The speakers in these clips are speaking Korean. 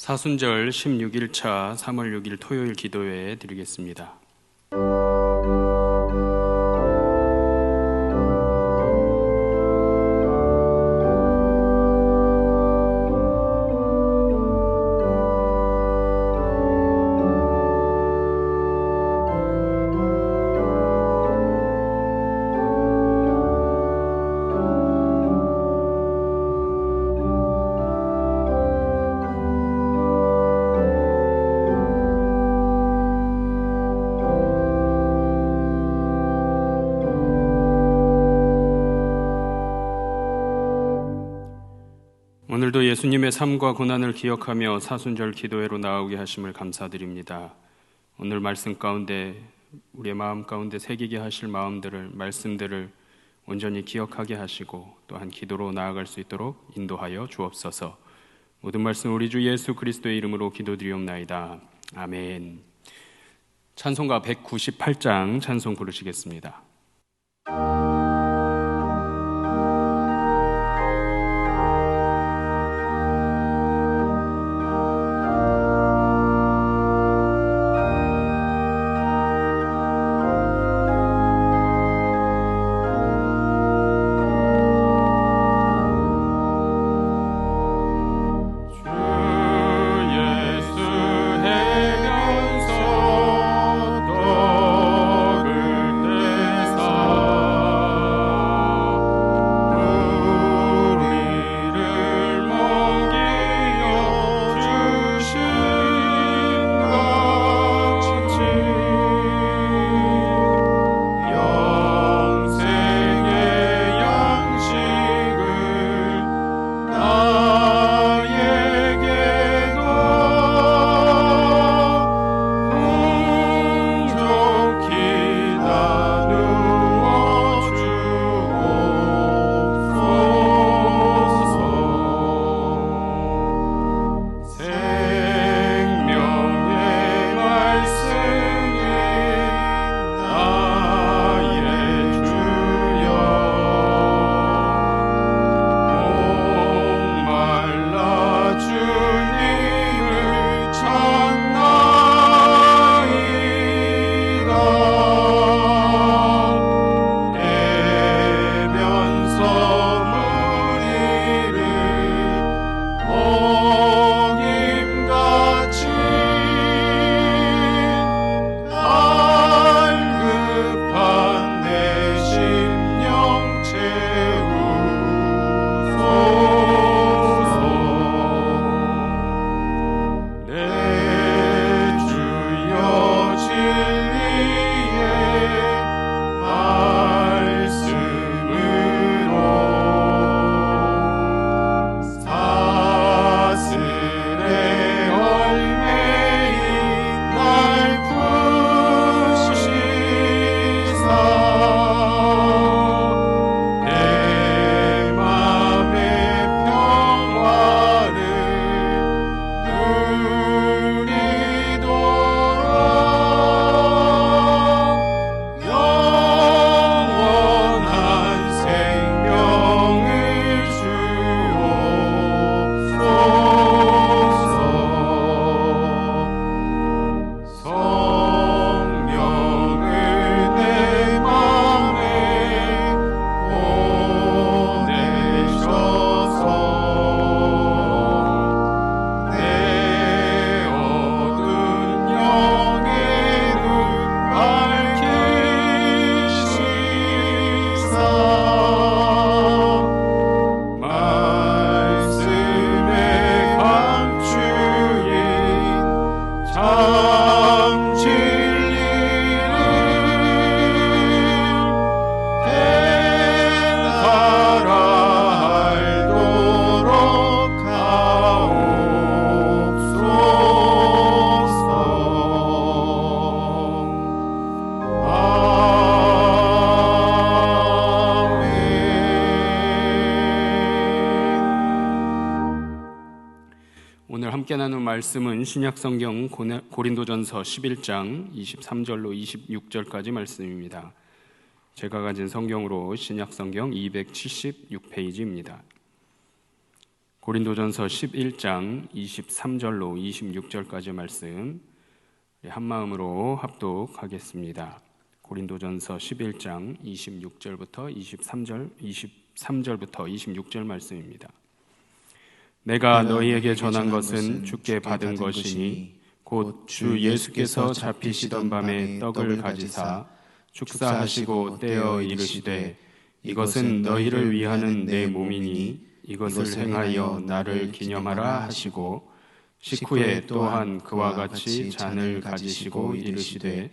사순절 16일차 3월 6일 토요일 기도회 드리겠습니다. 오늘도 예수님의 삶과 고난을 기억하며 사순절 기도회로 나오게 하심을 감사드립니다. 오늘 말씀 가운데 우리의 마음 가운데 새기게 하실 말씀들을 온전히 기억하게 하시고 또한 기도로 나아갈 수 있도록 인도하여 주옵소서. 모든 말씀 우리 주 예수 그리스도의 이름으로 기도드리옵나이다. 아멘. 찬송가 198장 찬송 부르시겠습니다. 함께 나눈 말씀은 신약성경 고린도전서 11장 23절로 26절까지 말씀입니다. 제가 가진 성경으로 신약성경 276페이지입니다. 고린도전서 11장 23절로 26절까지 말씀 한마음으로 합독하겠습니다. 고린도전서 11장 26절부터 23절부터 26절 말씀입니다. 내가 너희에게 전한 것은 주께 받은 것이니 곧 주 예수께서 잡히시던 밤에 떡을 가지사 축사하시고 떼어 이르시되 이것은 너희를 위하는 내 몸이니 이것을 행하여 나를 기념하라 하시고 식후에 또한 그와 같이 잔을 가지시고 이르시되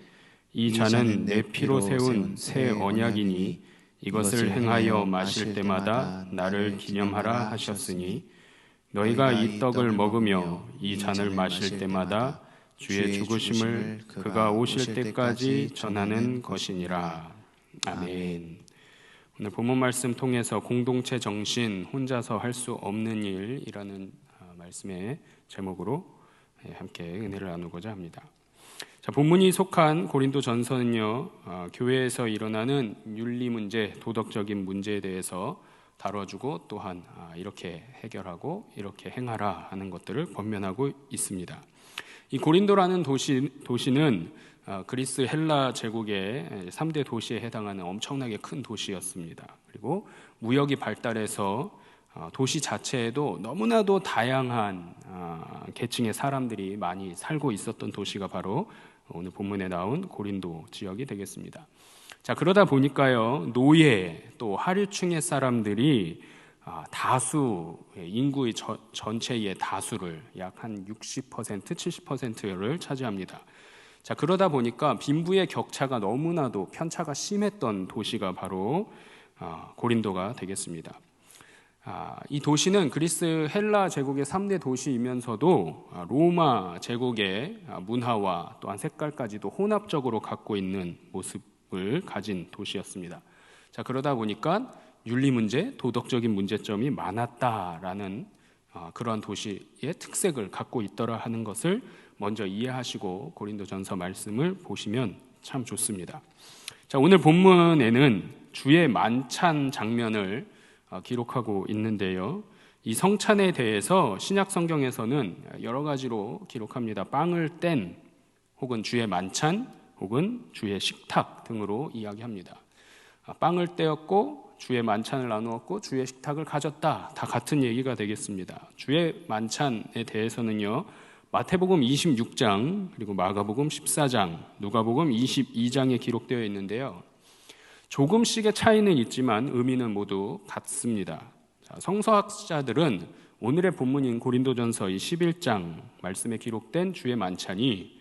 이 잔은 내 피로 세운 새 언약이니 이것을 행하여 마실 때마다 나를 기념하라 하셨으니 너희가 이 떡을 먹으며 이 잔을 마실 때마다 주의 죽으심을 그가 오실 때까지 전하는 것이니라. 아멘. 오늘 본문 말씀 통해서 공동체 정신, 혼자서 할 수 없는 일이라는 말씀의 제목으로 함께 은혜를 나누고자 합니다. 자, 본문이 속한 고린도전서는요, 교회에서 일어나는 윤리 문제, 도덕적인 문제에 대해서 다뤄주고 또한 이렇게 해결하고 이렇게 행하라 하는 것들을 권면하고 있습니다. 이 고린도라는 도시는 그리스 헬라 제국의 3대 도시에 해당하는 엄청나게 큰 도시였습니다. 그리고 무역이 발달해서 도시 자체에도 너무나도 다양한 계층의 사람들이 많이 살고 있었던 도시가 바로 오늘 본문에 나온 고린도 지역이 되겠습니다. 자, 그러다 보니까요, 노예 또 하류층의 사람들이 다수 인구의 전체의 다수를 약 한 60%, 70%를 차지합니다. 자, 그러다 보니까 빈부의 격차가 너무나도 편차가 심했던 도시가 바로 고린도가 되겠습니다. 이 도시는 그리스 헬라 제국의 3대 도시이면서도 로마 제국의 문화와 또한 색깔까지도 혼합적으로 갖고 있는 모습을 가진 도시였습니다. 자, 그러다 보니까 윤리 문제, 도덕적인 문제점이 많았다라는 그러한 도시의 특색을 갖고 있더라 하는 것을 먼저 이해하시고 고린도전서 말씀을 보시면 참 좋습니다. 자, 오늘 본문에는 주의 만찬 장면을 기록하고 있는데요. 이 성찬에 대해서 신약 성경에서는 여러 가지로 기록합니다. 빵을 뗀 혹은 주의 만찬 혹은 주의 식탁 등으로 이야기합니다. 빵을 떼었고 주의 만찬을 나누었고 주의 식탁을 가졌다. 다 같은 얘기가 되겠습니다. 주의 만찬에 대해서는요, 마태복음 26장 그리고 마가복음 14장, 누가복음 22장에 기록되어 있는데요. 조금씩의 차이는 있지만 의미는 모두 같습니다. 자, 성서학자들은 오늘의 본문인 고린도전서 11장 말씀에 기록된 주의 만찬이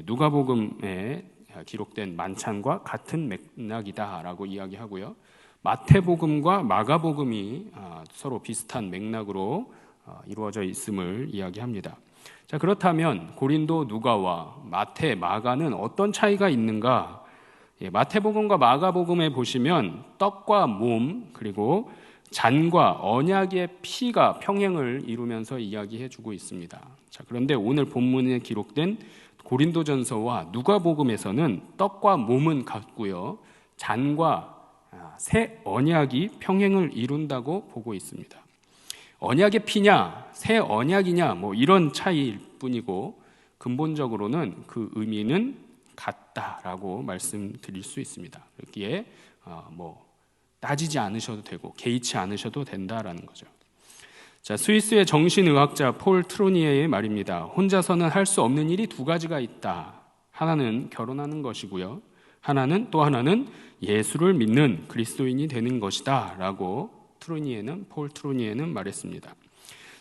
누가복음에 기록된 만찬과 같은 맥락이다라고 이야기하고요. 마태복음과 마가복음이 서로 비슷한 맥락으로 이루어져 있음을 이야기합니다. 자, 그렇다면 고린도, 누가와 마태, 마가는 어떤 차이가 있는가? 마태복음과 마가복음에 보시면 떡과 몸 그리고 잔과 언약의 피가 평행을 이루면서 이야기해주고 있습니다. 자, 그런데 오늘 본문에 기록된 고린도전서와 누가복음에서는 떡과 몸은 같고요, 잔과 새 언약이 평행을 이룬다고 보고 있습니다. 언약의 피냐, 새 언약이냐, 이런 차이일 뿐이고 근본적으로는 그 의미는 같다라고 말씀드릴 수 있습니다. 여기에 따지지 않으셔도 되고 개의치 않으셔도 된다라는 거죠. 자, 스위스의 정신의학자 폴 트루니에의 말입니다. 혼자서는 할 수 없는 일이 두 가지가 있다. 하나는 결혼하는 것이고요, 또 하나는 예수를 믿는 그리스도인이 되는 것이다 라고 폴 트루니에는 말했습니다.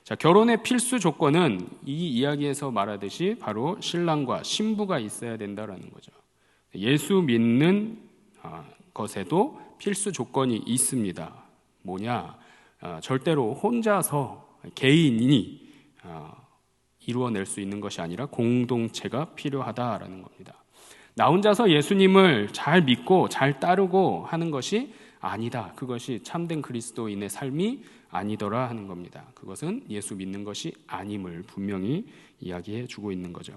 자, 결혼의 필수 조건은 이 이야기에서 말하듯이 바로 신랑과 신부가 있어야 된다라는 거죠. 예수 믿는 것에도 필수 조건이 있습니다. 뭐냐? 절대로 혼자서 개인이 이루어낼 수 있는 것이 아니라 공동체가 필요하다라는 겁니다. 나 혼자서 예수님을 잘 믿고 잘 따르고 하는 것이 아니다. 그것이 참된 그리스도인의 삶이 아니더라 하는 겁니다. 그것은 예수 믿는 것이 아님을 분명히 이야기해 주고 있는 거죠.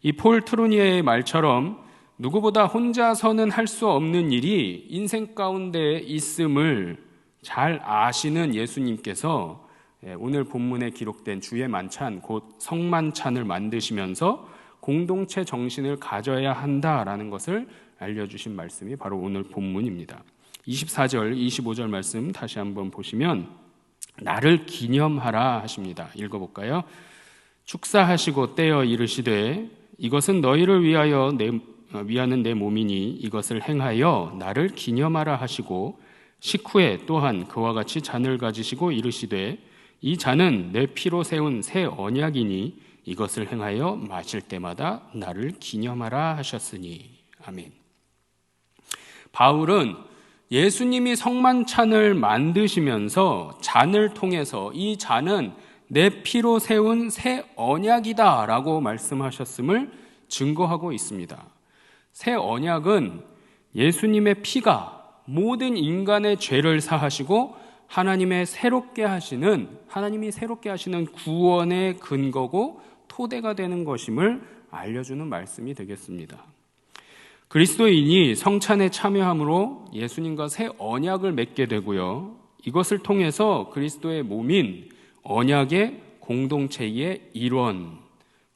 이 폴 트루니에의 말처럼 누구보다 혼자서는 할 수 없는 일이 인생 가운데 있음을 잘 아시는 예수님께서 오늘 본문에 기록된 주의 만찬, 곧 성만찬을 만드시면서 공동체 정신을 가져야 한다라는 것을 알려주신 말씀이 바로 오늘 본문입니다. 24절, 25절 말씀 다시 한번 보시면 나를 기념하라 하십니다. 읽어볼까요? 축사하시고 떼어 이르시되 이것은 너희를 위하는 내 몸이니 이것을 행하여 나를 기념하라 하시고 식후에 또한 그와 같이 잔을 가지시고 이르시되 이 잔은 내 피로 세운 새 언약이니 이것을 행하여 마실 때마다 나를 기념하라 하셨으니. 아멘. 바울은 예수님이 성만찬을 만드시면서 잔을 통해서 이 잔은 내 피로 세운 새 언약이다 라고 말씀하셨음을 증거하고 있습니다. 새 언약은 예수님의 피가 모든 인간의 죄를 사하시고 하나님이 새롭게 하시는 구원의 근거고 토대가 되는 것임을 알려주는 말씀이 되겠습니다. 그리스도인이 성찬에 참여함으로 예수님과 새 언약을 맺게 되고요. 이것을 통해서 그리스도의 몸인 언약의 공동체의 일원,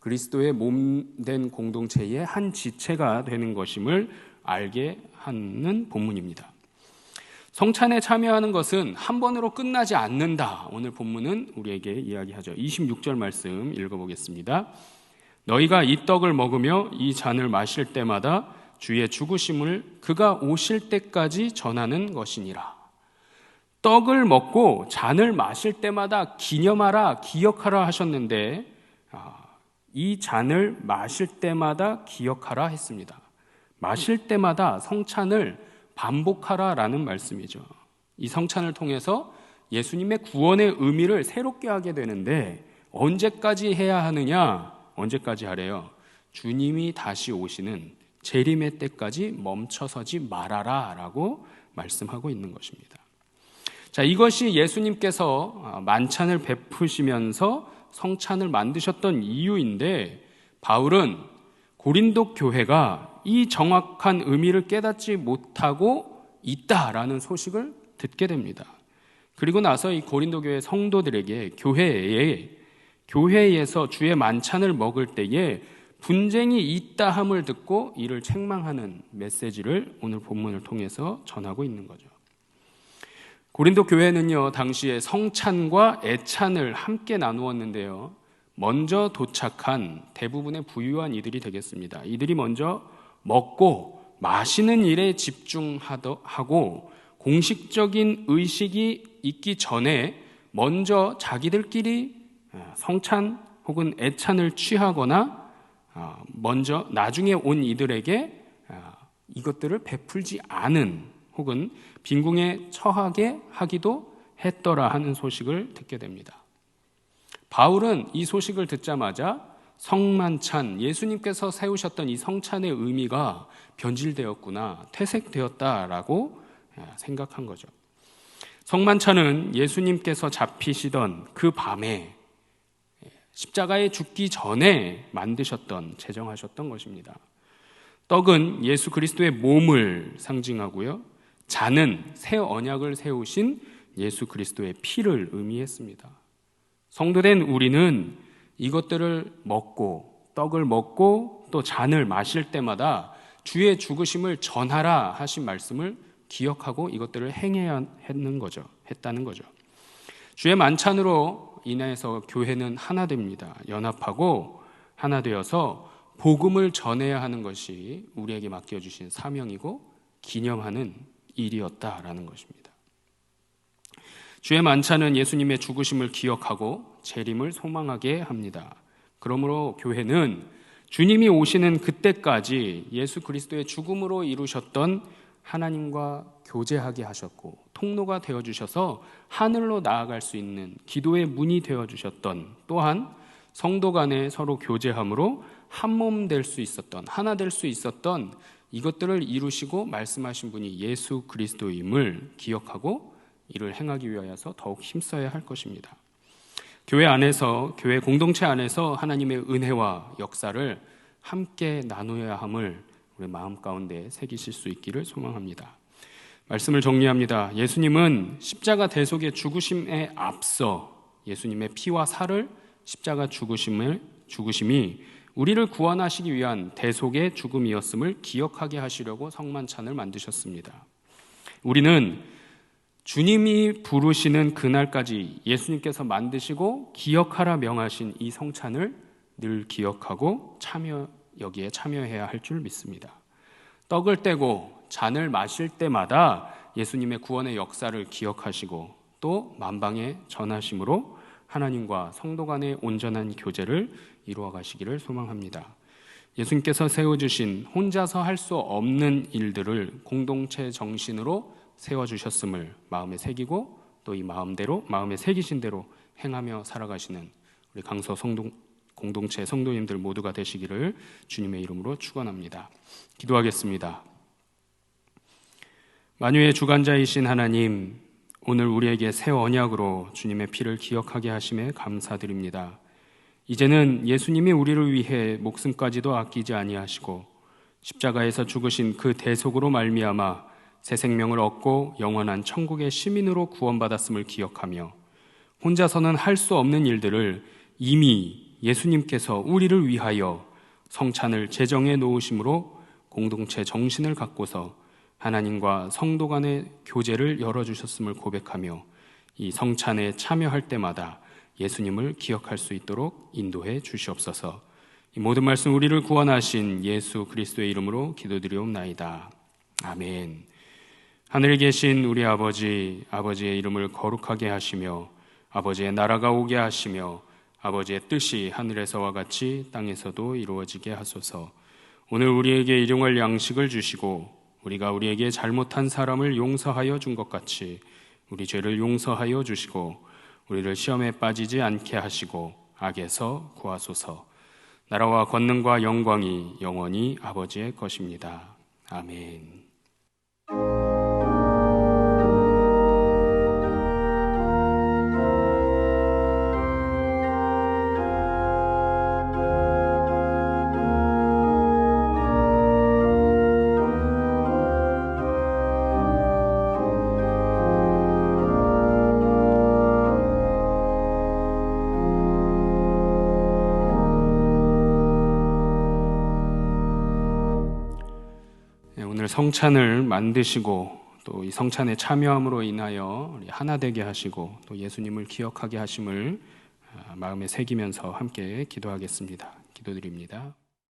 그리스도의 몸된 공동체의 한 지체가 되는 것임을 알게 하는 본문입니다. 성찬에 참여하는 것은 한 번으로 끝나지 않는다. 오늘 본문은 우리에게 이야기하죠. 26절 말씀 읽어보겠습니다. 너희가 이 떡을 먹으며 이 잔을 마실 때마다 주의 죽으심을 그가 오실 때까지 전하는 것이니라. 떡을 먹고 잔을 마실 때마다 기념하라, 기억하라 하셨는데 이 잔을 마실 때마다 기억하라 했습니다. 마실 때마다 성찬을 반복하라라는 말씀이죠. 이 성찬을 통해서 예수님의 구원의 의미를 새롭게 하게 되는데 언제까지 해야 하느냐? 언제까지 하래요? 주님이 다시 오시는 재림의 때까지 멈춰서지 말아라 라고 말씀하고 있는 것입니다. 자, 이것이 예수님께서 만찬을 베푸시면서 성찬을 만드셨던 이유인데 바울은 고린도 교회가 이 정확한 의미를 깨닫지 못하고 있다라는 소식을 듣게 됩니다. 그리고 나서 이 고린도 교회 성도들에게 교회에서 주의 만찬을 먹을 때에 분쟁이 있다 함을 듣고 이를 책망하는 메시지를 오늘 본문을 통해서 전하고 있는 거죠. 고린도 교회는요, 당시에 성찬과 애찬을 함께 나누었는데요. 먼저 도착한 대부분의 부유한 이들이 되겠습니다. 이들이 먼저 먹고 마시는 일에 집중하고 공식적인 의식이 있기 전에 먼저 자기들끼리 성찬 혹은 애찬을 취하거나 먼저 나중에 온 이들에게 이것들을 베풀지 않은 혹은 빈궁에 처하게 하기도 했더라 하는 소식을 듣게 됩니다. 바울은 이 소식을 듣자마자 성만찬, 예수님께서 세우셨던 이 성찬의 의미가 변질되었구나, 퇴색되었다라고 생각한 거죠. 성만찬은 예수님께서 잡히시던 그 밤에 십자가에 죽기 전에 만드셨던, 제정하셨던 것입니다. 떡은 예수 그리스도의 몸을 상징하고요. 잔은 새 언약을 세우신 예수 그리스도의 피를 의미했습니다. 성도된 우리는 이것들을 먹고 떡을 먹고 또 잔을 마실 때마다 주의 죽으심을 전하라 하신 말씀을 기억하고 이것들을 행해야 했다는 거죠. 주의 만찬으로 인해서 교회는 하나 됩니다. 연합하고 하나 되어서 복음을 전해야 하는 것이 우리에게 맡겨주신 사명이고 기념하는 일이었다라는 것입니다. 주의 만찬은 예수님의 죽으심을 기억하고 재림을 소망하게 합니다. 그러므로 교회는 주님이 오시는 그때까지 예수 그리스도의 죽음으로 이루셨던 하나님과 교제하게 하셨고 통로가 되어주셔서 하늘로 나아갈 수 있는 기도의 문이 되어주셨던, 또한 성도 간에 서로 교제함으로 한 몸 될 수 있었던, 하나 될 수 있었던 이것들을 이루시고 말씀하신 분이 예수 그리스도임을 기억하고 이를 행하기 위하여서 더욱 힘써야 할 것입니다. 교회 안에서, 교회 공동체 안에서 하나님의 은혜와 역사를 함께 나누어야 함을 우리 마음 가운데 새기실 수 있기를 소망합니다. 말씀을 정리합니다. 예수님은 십자가 대속의 죽으심에 앞서 예수님의 피와 살을 십자가 죽으심이 우리를 구원하시기 위한 대속의 죽음이었음을 기억하게 하시려고 성만찬을 만드셨습니다. 우리는 주님이 부르시는 그날까지 예수님께서 만드시고 기억하라 명하신 이 성찬을 늘 기억하고 여기에 참여해야 할 줄 믿습니다. 떡을 떼고 잔을 마실 때마다 예수님의 구원의 역사를 기억하시고 또 만방에 전하심으로 하나님과 성도 간의 온전한 교제를 이루어 가시기를 소망합니다. 예수님께서 세워주신 혼자서 할 수 없는 일들을 공동체 정신으로 세워주셨음을 마음에 새기고 또 이 마음에 새기신 대로 행하며 살아가시는 우리 강서 공동체 성도님들 모두가 되시기를 주님의 이름으로 축원합니다. 기도하겠습니다. 만유의 주관자이신 하나님, 오늘 우리에게 새 언약으로 주님의 피를 기억하게 하심에 감사드립니다. 이제는 예수님이 우리를 위해 목숨까지도 아끼지 아니하시고 십자가에서 죽으신 그 대속으로 말미암아 새 생명을 얻고 영원한 천국의 시민으로 구원받았음을 기억하며 혼자서는 할 수 없는 일들을 이미 예수님께서 우리를 위하여 성찬을 제정해 놓으심으로 공동체 정신을 갖고서 하나님과 성도 간의 교제를 열어주셨음을 고백하며 이 성찬에 참여할 때마다 예수님을 기억할 수 있도록 인도해 주시옵소서. 이 모든 말씀 우리를 구원하신 예수 그리스도의 이름으로 기도드리옵나이다. 아멘. 하늘에 계신 우리 아버지의 이름을 거룩하게 하시며 아버지의 나라가 오게 하시며 아버지의 뜻이 하늘에서와 같이 땅에서도 이루어지게 하소서. 오늘 우리에게 일용할 양식을 주시고 우리가 우리에게 잘못한 사람을 용서하여 준 것 같이 우리 죄를 용서하여 주시고 우리를 시험에 빠지지 않게 하시고 악에서 구하소서. 나라와 권능과 영광이 영원히 아버지의 것입니다. 아멘. 오늘 성찬을 만드시고 또 이 성찬에 참여함으로 인하여 우리 하나 되게 하시고 또 예수님을 기억하게 하심을 마음에 새기면서 함께 기도하겠습니다. 기도드립니다.